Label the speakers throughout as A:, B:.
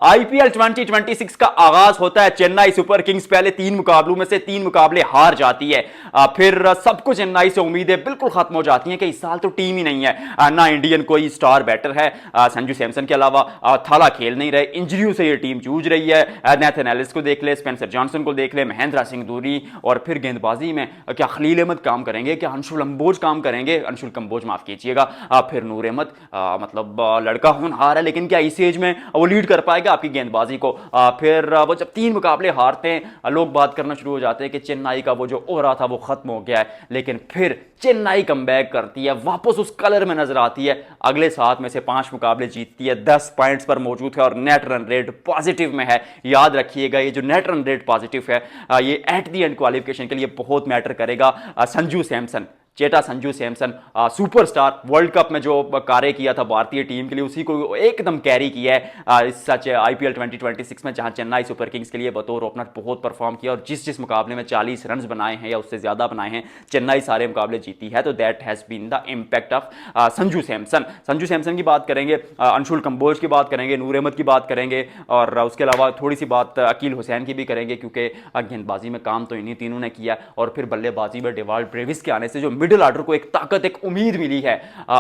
A: IPL 2026 का आगाज होता है। चेन्नई सुपर किंग्स पहले 3 मुकाबलों में से 3 मुकाबले हार जाती है। फिर सबको चेन्नई से उम्मीदें बिल्कुल खत्म हो जाती हैं कि इस साल तो टीम ही नहीं है, ना इंडियन कोई स्टार बैटर है। संजू सैमसन के अलावा थाला खेल नहीं रहे, इंजरियों से ये टीम जूझ रही है। नेथन एलिस को देख ले, स्पेंसर जॉनसन को देख ले, महेंद्र सिंह धोनी, और फिर गेंदबाजी में क्या खलील अहमद काम करेंगे, क्या अंशुल कंबोज काम करेंगे, अंशुल कंबोज माफ कीजिएगा, फिर नूर अहमद, मतलब लड़का होनहार है लेकिन क्या इस एज में वो लीड कर पाएगा आपकी गेंदबाजी को। फिर वो जब 3 मुकाबले हारते हैं लोग बात करना शुरू हो जाते हैं कि चेन्नई का वो जो ओरा था वो खत्म हो गया है, लेकिन फिर चेन्नई कमबैक करती है, वापस उस कलर में नजर आती है। अगले 7 में से 5 मुकाबले जीतती है, 10 पॉइंट्स पर मौजूद है और नेट रन रेट पॉजिटिव में है। याद रखिएगा ये जो नेट रन रेट पॉजिटिव है ये एट दी एंड क्वालिफिकेशन के लिए बहुत मैटर करेगा। Sanju Samson, chetta Sanju Samson, superstar, world cup में जो कार्य किया था भारतीय टीम के लिए उसी को एकदम कैरी किया है इस सच आईपीएल 2026 में, जहां चेन्नई सुपर किंग्स के लिए बतौर ओपनर बहुत परफॉर्म किया और जिस जिस मुकाबले में 40 रन बनाए हैं या उससे ज्यादा बनाए हैं चेन्नई सारे मुकाबले जीती है। तो that has been the impact of Sanju Samson. Sanju Samson की बात करेंगे, अंशुल कंबोज की बात करेंगे, नूर अहमद की बात करेंगे और उसके अलावा थोड़ी सी बात अकील हुसैन की भी करेंगे क्योंकि गेंदबाजी में काम तो इन्हीं तीनों ने किया और फिर बल्लेबाजी में डेवाल्ड ब्रेविस के आने से जो मिडिल ऑर्डर को एक ताकत, एक उम्मीद मिली है,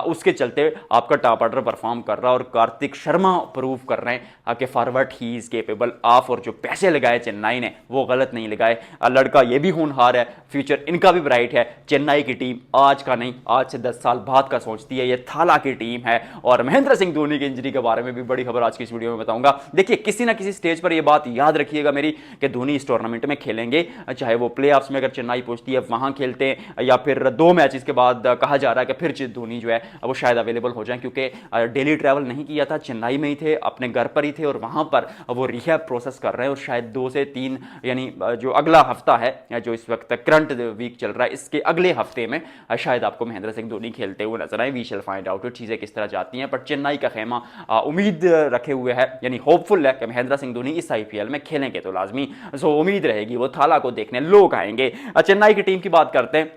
A: उसके चलते आपका टॉप ऑर्डर परफॉर्म कर रहा है और कार्तिक शर्मा प्रूव कर रहे हैं कि forward he is capable of, और जो पैसे लगाए चेन्नई ने वो गलत नहीं लगाए। लड़का ये भी होनहार है, फ्यूचर इनका भी ब्राइट है। चेन्नई की टीम आज का नहीं, आज से 10 साल बाद का सोचती है। ये थाला की टीम है और महेंद्र सिंह धोनी की इंजरी के बारे में भी बड़ी खबर आज की इस वीडियो में बताऊंगा। देखिए किसी ना किसी स्टेज पर यह बात याद रखिएगा मेरी कि धोनी इस टूर्नामेंट में खेलेंगे, चाहे वो प्लेऑफ्स में अगर चेन्नई पहुंचती है वहां खेलते हैं या फिर 2 मैचेस के बाद कहा जा रहा है कि फिर धोनी जो है वो शायद अवेलेबल हो जाए क्योंकि डेली ट्रैवल नहीं किया था, चेन्नई में ही थे, अपने घर पर ही थे और वहां पर वो रिहैब प्रोसेस कर रहे हैं और शायद 2 से 3 यानी जो अगला हफ्ता है जो इस वक्त करंट वीक चल रहा है इसके अगले हफ्ते में शायद आपको महेंद्र सिंह धोनी खेलते हुए नजर आए। वी शैल फाइंड आउट चीजें किस तरह जाती हैं, पर चेन्नई का खेमा उम्मीद रखे हुए है, यानी होपफुल है कि महेंद्र सिंह धोनी इस आईपीएल में खेलेंगे तो लाजमी सो उम्मीद रहेगी वो थाला को देखने लोग आएंगे। चेन्नई की टीम की बात करते हैं।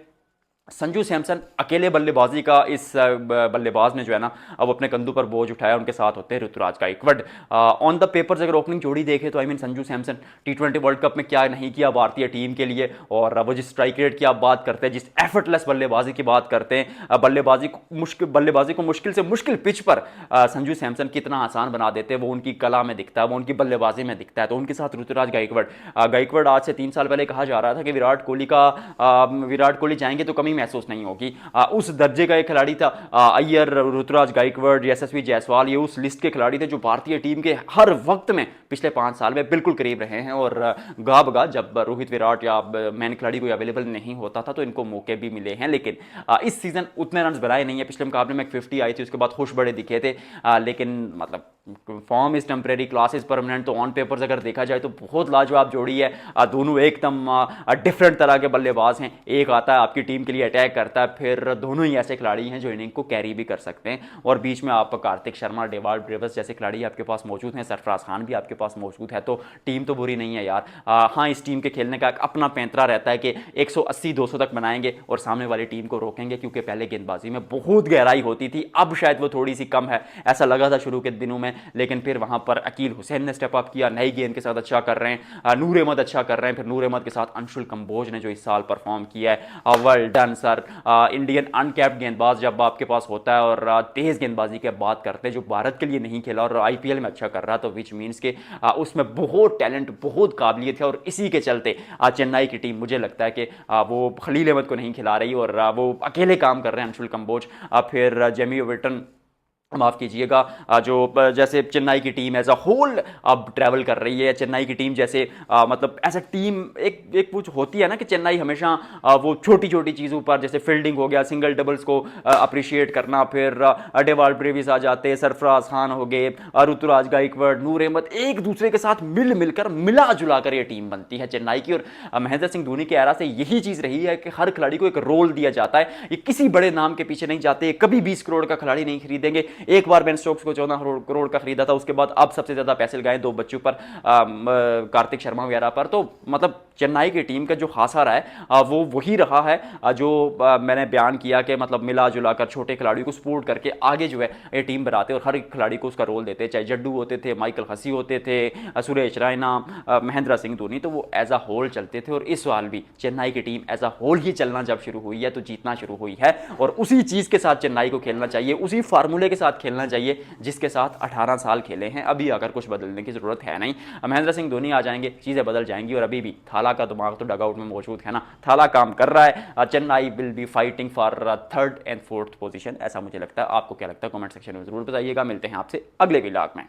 A: संजू सैमसन अकेले बल्लेबाजी का इस बल्लेबाज ने जो है ना अब अपने कंधों पर बोझ उठाया, उनके साथ होते हैं Ruturaj Gaikwad. On the papers अगर ओपनिंग जोड़ी देखे तो I mean Sanju Samson T20 world cup में क्या नहीं किया भारतीय टीम के लिए, और वो जिस स्ट्राइक रेट की आप बात करते हैं, जिस एफर्टलेस बल्लेबाजी की बात करते हैं, बल्लेबाजी को मुश्किल से मुश्किल पिच पर संजू सैमसन कितना आसान बना देते हैं वो उनकी कला में दिखता है, वो उनकी बल्लेबाजी में दिखता है। तो उनके साथ ऋतुराज गायकवाड आज से 3 साल पहले कहा जा रहा था कि विराट कोहली जाएंगे तो कमी महसूस नहीं होगी, उस दर्जे का एक खिलाड़ी था। अय्यर, ऋतुराज गायकवाड, यशस्वी जायसवाल ये उस लिस्ट के खिलाड़ी थे जो भारतीय टीम के हर वक्त में पिछले 5 साल में बिल्कुल करीब रहे हैं और गा बगा जब रोहित, विराट या मैन खिलाड़ी कोई अवेलेबल नहीं होता था तो इनको मौके भी मिले हैं, लेकिन इस सीजन उतने रन बनाए नहीं है। पिछले मुकाबले में 50 आई थी, उसके बाद खुश बड़े दिखे थे, लेकिन मतलब form is temporary, class is permanent. तो ऑन पेपर्स अगर देखा जाए तो बहुत लाजवाब जोड़ी है, दोनों एकदम डिफरेंट तरह के बल्लेबाज हैं। एक आता है आपकी टीम के लिए अटैक करता है, फिर दोनों ही ऐसे खिलाड़ी हैं जो इनिंग को कैरी भी कर सकते हैं, और बीच में आप कार्तिक शर्मा, डेवाल्ड ब्रेविस जैसे खिलाड़ी आपके पास मौजूद हैं, सरफराज खान भी आपके पास मौजूद है, तो टीम तो बुरी नहीं है यार। हाँ, इस टीम के खेलने का एक अपना पैंतरा रहता है कि 180-200 तक बनाएंगे और सामने वाली टीम को रोकेंगे, क्योंकि पहले गेंदबाजी में बहुत गहराई होती थी, अब शायद वो थोड़ी सी कम है, ऐसा लगा था शुरू के दिनों में, लेकिन फिर वहां पर अकील हुसैन ने स्टेप अप किया, नई गेंद के साथ अच्छा कर रहे हैं, नूर अहमद अच्छा कर रहे हैं, फिर नूर अहमद के साथ अंशुल कंबोज ने जो इस साल परफॉर्म किया है, well done sir. Indian uncapped गेंदबाज जब आपके पास होता है और तेज गेंदबाजी की बात करते हैं, जो भारत के लिए नहीं खेला और आईपीएल में अच्छा कर रहा, तो विच मीन्स के उसमें बहुत टैलेंट, बहुत काबिलियत है, और इसी के चलते चेन्नई की टीम मुझे लगता है कि वो खलील अहमद को नहीं खिला रही और वो अकेले काम कर रहे हैं, अंशुल कंबोज, फिर जेमी ओवेटन, माफ कीजिएगा, जो जैसे चेन्नई की टीम एज अ होल अब ट्रैवल कर रही है, चेन्नई की टीम जैसे मतलब एज अ टीम एक कुछ होती है ना कि चेन्नई हमेशा वो छोटी छोटी चीज़ों पर, जैसे फील्डिंग हो गया, सिंगल डबल्स को अप्रिशिएट करना, फिर डेवाल्ड ब्रेविस आ जाते हैं, सरफराज खान हो गए, ऋतुराज गायकवाड, नूर अहमद, एक दूसरे के साथ मिलकर मिला जुला कर ये टीम बनती है चेन्नई की। और महेंद्र सिंह धोनी के एरा से यही चीज़ रही है कि हर खिलाड़ी को एक रोल दिया जाता है, ये किसी बड़े नाम के पीछे नहीं जाते, कभी 20 करोड़ का खिलाड़ी नहीं खरीदेंगे, एक बार बेन स्टोक्स को 14 करोड़ का खरीदा था, उसके बाद अब सबसे ज्यादा पैसे लगाए दो बच्चों पर, कार्तिक शर्मा वगैरह पर। तो मतलब चेन्नई की टीम का जो खासा रहा है वो वही रहा है जो मैंने बयान किया कि मतलब मिला जुला कर छोटे खिलाड़ियों को सपोर्ट करके आगे जो है ये टीम बनाते और हर एक खिलाड़ी को उसका रोल देते, चाहे जड्डू होते थे, माइकल हसी होते थे, सुरेश रैना, महेंद्र सिंह धोनी, तो वो एज अ होल चलते थे। और इस साल भी चेन्नई की टीम एज अ होल ही चलना जब शुरू हुई है तो जीतना शुरू हुई है, और उसी चीज़ के साथ चेन्नई को खेलना चाहिए, उसी फार्मूले के साथ खेलना चाहिए जिसके साथ 18 साल खेले हैं। अभी अगर कुछ बदलने की ज़रूरत है नहीं, महेंद्र सिंह धोनी आ जाएंगे, चीज़ें बदल जाएंगी। और अभी भी थाला का दिमाग तो डगआउट में मौजूद है ना, थाला काम कर रहा है। Chennai will be fighting for third and fourth position, ऐसा मुझे लगता है। आपको क्या लगता है कमेंट सेक्शन में जरूर बताइएगा। मिलते हैं आपसे अगले व्लॉग में।